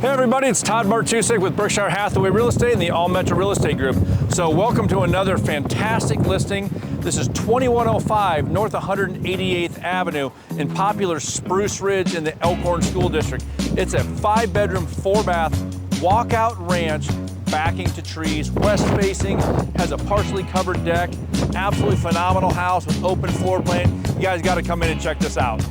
Hey everybody, it's Todd Bartusek with Berkshire Hathaway Real Estate and the All Metro Real Estate Group. So welcome to another fantastic listing. This is 2105 North 188th Avenue in popular Spruce Ridge in the Elkhorn School District. It's a 5-bedroom, 4-bath walkout ranch backing to trees, west facing, has a partially covered deck. Absolutely phenomenal house with open floor plan. You guys got to come in and check this out.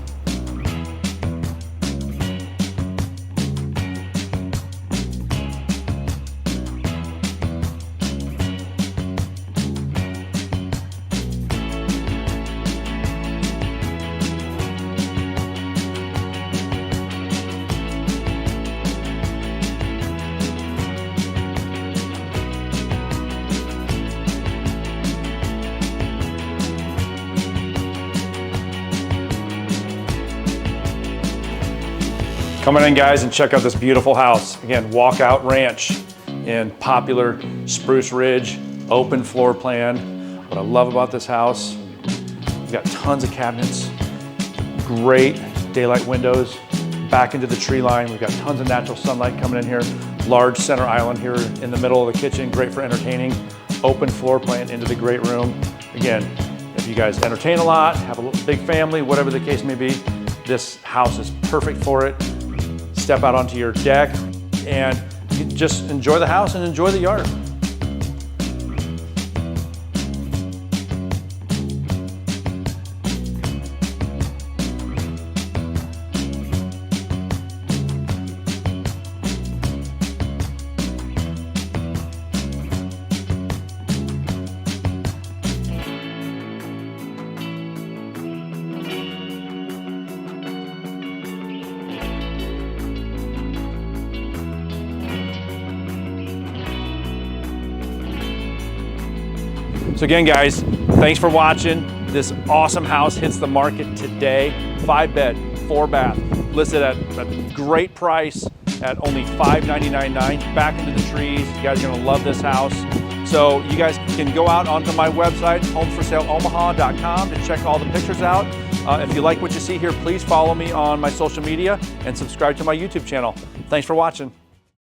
Come on in, guys, and check out this beautiful house. Again, walkout ranch in popular Spruce Ridge, open floor plan. What I love about this house, we've got tons of cabinets, great daylight windows, back into the tree line. We've got tons of natural sunlight coming in here. Large center island here in the middle of the kitchen, great for entertaining. Open floor plan into the great room. Again, if you guys entertain a lot, have a big family, whatever the case may be, this house is perfect for it. Step out onto your deck and just enjoy the house and enjoy the yard. So again, guys, thanks for watching. This awesome house hits the market today. 5-bed, 4-bath, listed at a great price at only $599.9. Back into the trees. You guys are gonna love this house. So you guys can go out onto my website, homesforsaleomaha.com, to check all the pictures out. If you like what you see here, please follow me on my social media and subscribe to my YouTube channel. Thanks for watching.